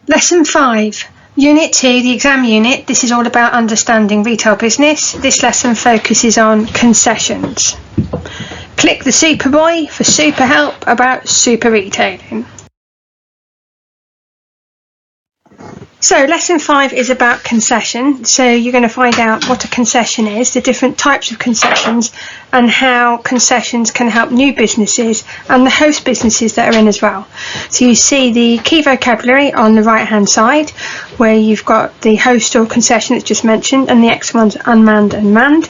Lesson 5, Unit 2, the exam unit. This is all about understanding retail business. This lesson focuses on concessions. Click the Superboy for super help about super retailing. So lesson 5 is about concession. So you're going to find out what a concession is, the different types of concessions, and how concessions can help new businesses and the host businesses that are in as well. So you see the key vocabulary on the right hand side, where you've got the host or concession that's just mentioned, and the X ones unmanned and manned,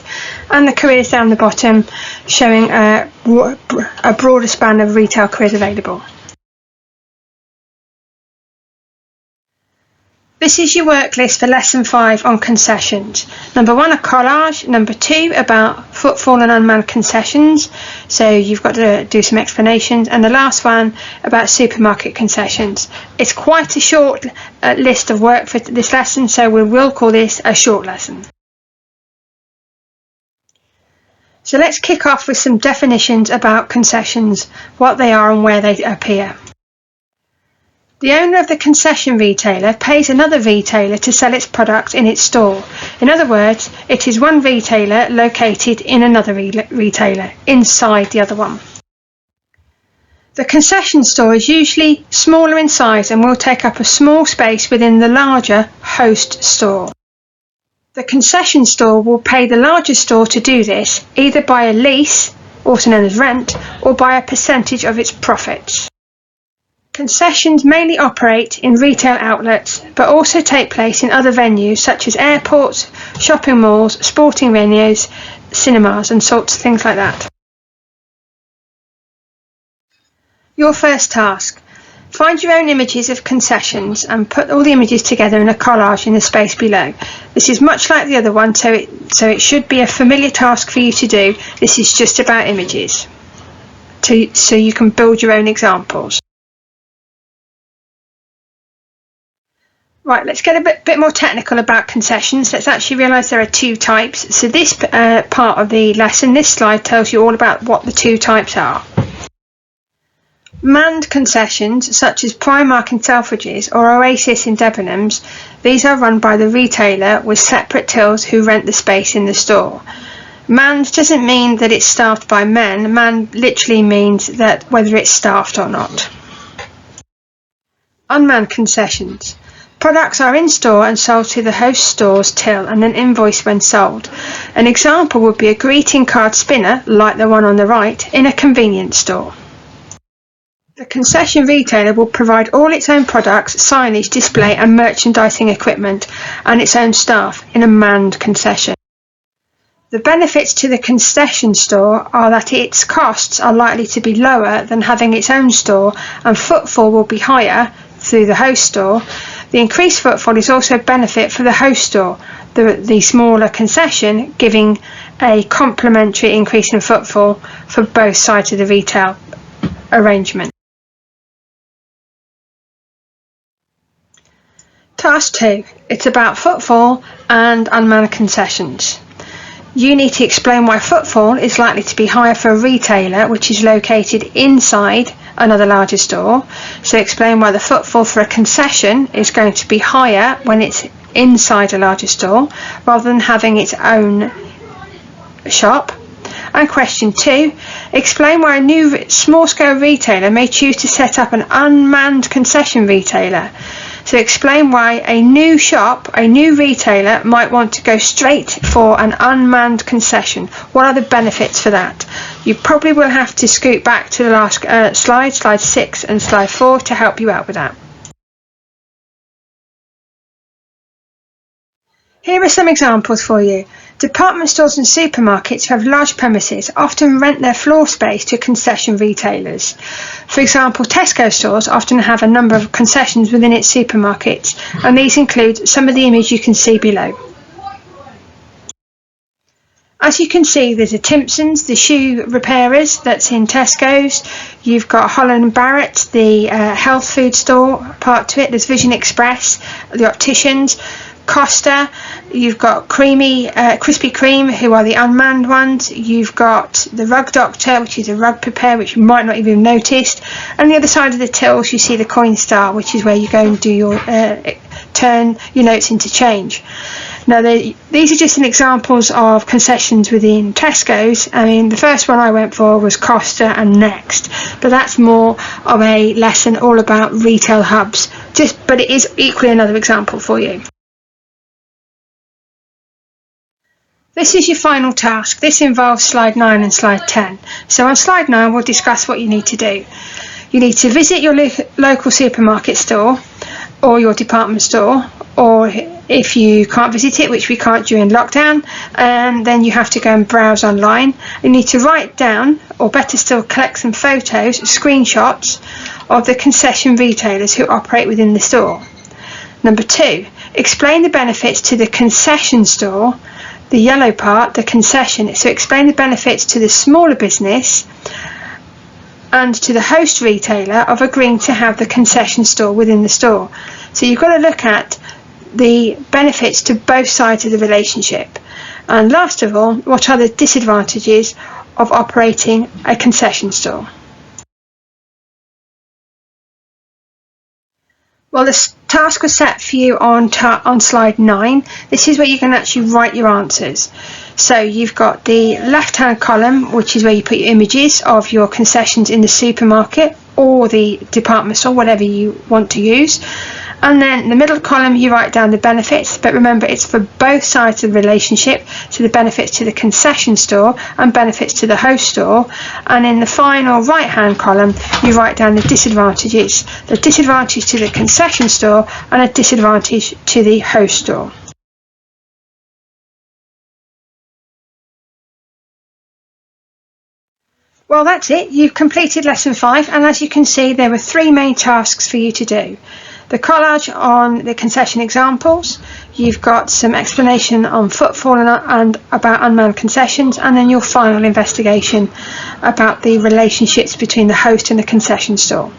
and the careers down the bottom showing a broader span of retail careers available. This is your work list for lesson 5 on concessions. Number 1, a collage. Number 2, about footfall and unmanned concessions. So you've got to do some explanations. And the last one about supermarket concessions. It's quite a short list of work for this lesson, so we will call this a short lesson. So let's kick off with some definitions about concessions, what they are and where they appear. The owner of the concession retailer pays another retailer to sell its products in its store. In other words, it is one retailer located in another retailer, inside the other one. The concession store is usually smaller in size and will take up a small space within the larger host store. The concession store will pay the larger store to do this, either by a lease, also known as rent, or by a percentage of its profits. Concessions mainly operate in retail outlets, but also take place in other venues such as airports, shopping malls, sporting venues, cinemas and sorts of things like that. Your first task. Find your own images of concessions and put all the images together in a collage in the space below. This is much like the other one, so it should be a familiar task for you to do. This is just about images, so you can build your own examples. Right, let's get a bit more technical about concessions. Let's actually realise there are 2 types. So this part of the lesson, this slide tells you all about what the 2 types are. Manned concessions, such as Primark in Selfridges or Oasis in Debenhams, these are run by the retailer with separate tills who rent the space in the store. Manned doesn't mean that it's staffed by men. Manned literally means that whether it's staffed or not. Unmanned concessions. Products are in store and sold to the host store's till and then invoiced when sold. An example would be a greeting card spinner, like the one on the right, in a convenience store. The concession retailer will provide all its own products, signage, display and merchandising equipment and its own staff in a manned concession. The benefits to the concession store are that its costs are likely to be lower than having its own store, and footfall will be higher through the host store. The increased footfall is also a benefit for the host store, the smaller concession giving a complementary increase in footfall for both sides of the retail arrangement. Task 2. It's about footfall and unmanned concessions. You need to explain why footfall is likely to be higher for a retailer which is located inside another larger store. So explain why the footfall for a concession is going to be higher when it's inside a larger store rather than having its own shop. And question 2, explain why a new small-scale retailer may choose to set up an unmanned concession retailer. So explain why a new shop, a new retailer might want to go straight for an unmanned concession. What are the benefits for that? You probably will have to scoot back to the last slide 6 and slide 4 to help you out with that. Here are some examples for you. Department stores and supermarkets who have large premises often rent their floor space to concession retailers. For example, Tesco stores often have a number of concessions within its supermarkets, and these include some of the images you can see below. As you can see, there's a Timpson's, the shoe repairers, that's in Tesco's. You've got Holland & Barrett, the health food store part to it. There's Vision Express, the opticians, Costa, you've got Krispy Kreme, who are the unmanned ones. You've got the Rug Doctor, which is a rug preparer, which you might not even have noticed. And on the other side of the tills, you see the Coinstar, which is where you go and do your turn your notes into change. Now, these are just examples of concessions within Tesco's. I mean, the first one I went for was Costa and Next, but that's more of a lesson all about retail hubs. But it is equally another example for you. This is your final task. This involves slide 9 and slide 10. So on slide 9, we'll discuss what you need to do. You need to visit your local supermarket store or your department store, or if you can't visit it, which we can't during lockdown, then you have to go and browse online. You need to write down, or better still, collect some photos, screenshots of the concession retailers who operate within the store. Number 2, explain the benefits to the concession store, the yellow part, the concession. So explain the benefits to the smaller business and to the host retailer of agreeing to have the concession store within the store. So you've got to look at the benefits to both sides of the relationship. And last of all, what are the disadvantages of operating a concession store? Well, the task was set for you on slide 9. This is where you can actually write your answers. So you've got the left-hand column, which is where you put your images of your concessions in the supermarket or the department store, whatever you want to use. And then in the middle column, you write down the benefits, but remember it's for both sides of the relationship, so the benefits to the concession store and benefits to the host store. And in the final right-hand column, you write down the disadvantages to the concession store and a disadvantage to the host store. Well, that's it. You've completed lesson 5, and as you can see, there were 3 main tasks for you to do. The collage on the concession examples, you've got some explanation on footfall and about unmanned concessions, and then your final investigation about the relationships between the host and the concession store.